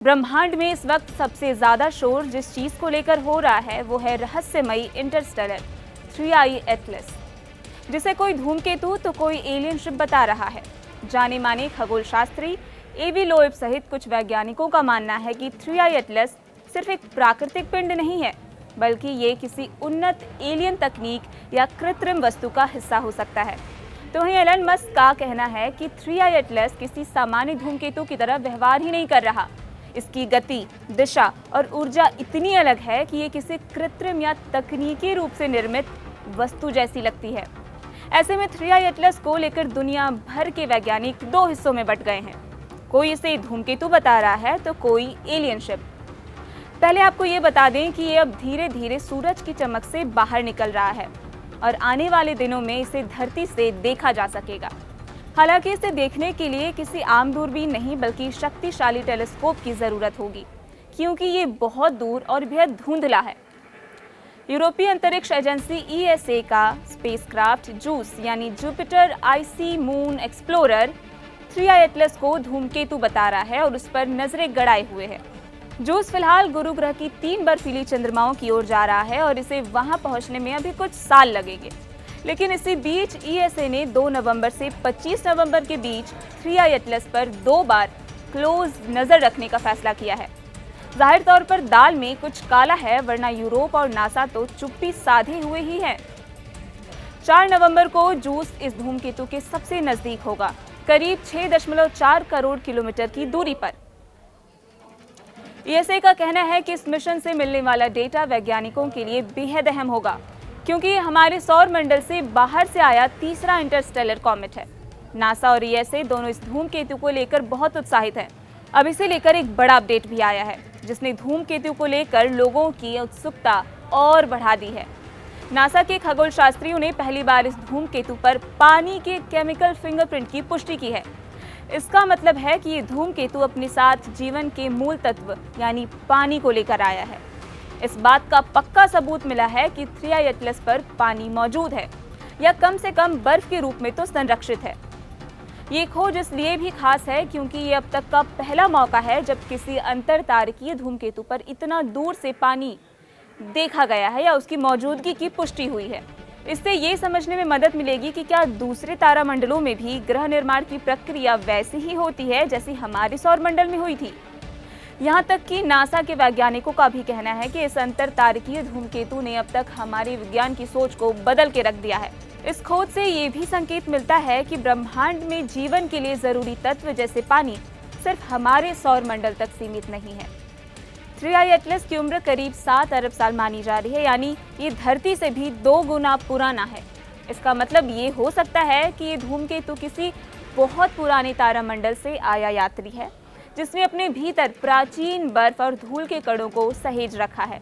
ब्रह्मांड में इस वक्त सबसे ज्यादा शोर जिस चीज को लेकर हो रहा है वो है रहस्यमयी इंटरस्टेलर 3I एटलस, जिसे कोई धूमकेतु तो कोई एलियन शिप बता रहा है। जाने माने खगोल शास्त्री एवी लोएब सहित कुछ वैज्ञानिकों का मानना है कि 3I एटलस सिर्फ एक प्राकृतिक पिंड नहीं है, बल्कि ये किसी उन्नत एलियन तकनीक या कृत्रिम वस्तु का हिस्सा हो सकता है। तो वहीं एलन मस्क का कहना है कि 3I एटलस किसी सामान्य धूमकेतु की तरह व्यवहार ही नहीं कर रहा। इसकी गति, दिशा और ऊर्जा इतनी अलग है कि ये किसी कृत्रिम या तकनीकी रूप से निर्मित वस्तु जैसी लगती है। ऐसे में 3I एटलस को लेकर दुनिया भर के वैज्ञानिक दो हिस्सों में बंट गए हैं। कोई इसे धूमकेतु बता रहा है तो कोई एलियन शिप। पहले आपको ये बता दें कि ये अब धीरे धीरे सूरज की चमक से बाहर निकल रहा है और आने वाले दिनों में इसे धरती से देखा जा सकेगा। हालांकि इसे देखने के लिए किसी आम दूरबीन नहीं बल्कि शक्तिशाली टेलीस्कोप की जरूरत होगी, क्योंकि ये बहुत दूर और बेहद धुंधला है। यूरोपीय अंतरिक्ष एजेंसी ESA का स्पेसक्राफ्ट जूस यानी Jupiter IC moon explorer 3I Atlas को धूमकेतु बता रहा है और उस पर नजरें गड़ाए हुए है। जूस फिलहाल गुरु ग्रह की 3 बर्फीली चंद्रमाओं की ओर जा रहा है और इसे वहां पहुंचने में अभी कुछ साल लगेंगे। लेकिन इसी बीच ESA ने 2 नवंबर से 25 नवंबर के बीच 3I एटलस पर 2 बार क्लोज नजर रखने का फैसला किया है। जाहिर तौर पर दाल में कुछ काला है, वरना यूरोप और नासा तो चुप्पी साधे हुए ही है। 4 नवंबर को जूस इस धूमकेतु के सबसे नजदीक होगा, करीब 6.4 करोड़ किलोमीटर की दूरी पर। ESA का कहना है कि इस मिशन से मिलने वाला डेटा वैज्ञानिकों के लिए बेहद अहम होगा, क्योंकि हमारे सौर मंडल से बाहर से आया तीसरा इंटरस्टेलर कॉमेट है। नासा और ESA दोनों इस धूमकेतु को लेकर बहुत उत्साहित हैं। अब इसे लेकर एक बड़ा अपडेट भी आया है, जिसने धूमकेतु को लेकर लोगों की उत्सुकता और बढ़ा दी है। नासा के खगोल शास्त्रियों ने पहली बार इस धूमकेतु पर पानी के केमिकल फिंगरप्रिंट की पुष्टि की है। इसका मतलब है कि ये धूमकेतु अपने साथ जीवन के मूल तत्व यानी पानी को लेकर आया है। इस बात का पक्का सबूत मिला है कि 3I एटलस पर पानी मौजूद है, या कम से कम बर्फ के रूप में तो संरक्षित है। ये खोज इसलिए भी खास है क्योंकि ये अब तक का पहला मौका है जब किसी अंतरतारकीय धूमकेतु पर इतना दूर से पानी देखा गया है या उसकी मौजूदगी की पुष्टि हुई है। इससे ये समझने में मदद मिलेगी कि क्या दूसरे तारामंडलों में भी ग्रह निर्माण की प्रक्रिया वैसी ही होती है जैसी हमारे सौर मंडल में हुई थी। यहाँ तक कि नासा के वैज्ञानिकों का भी कहना है कि इस अंतरतारकीय धूमकेतु ने अब तक हमारे विज्ञान की सोच को बदल के रख दिया है। इस खोज से ये भी संकेत मिलता है कि ब्रह्मांड में जीवन के लिए जरूरी तत्व जैसे पानी सिर्फ हमारे सौर मंडल तक सीमित नहीं है। 3I एटलस की उम्र करीब 7 अरब साल मानी जा रही है, यानी ये धरती से भी 2 गुना पुराना है। इसका मतलब ये हो सकता है कि ये धूमकेतु किसी बहुत पुराने तारामंडल से आया यात्री है, जिसने अपने भीतर प्राचीन बर्फ और धूल के कणों को सहेज रखा है।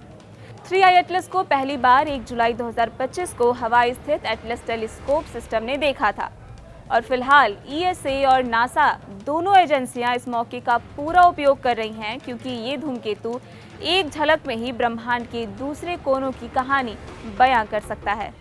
3I एटलस को पहली बार 1 जुलाई 2025 को हवाई स्थित एटलस टेलीस्कोप सिस्टम ने देखा था और फिलहाल ESA और नासा दोनों एजेंसियां इस मौके का पूरा उपयोग कर रही हैं, क्योंकि ये धूमकेतु एक झलक में ही ब्रह्मांड के दूसरे कोनों की कहानी बयां कर सकता है।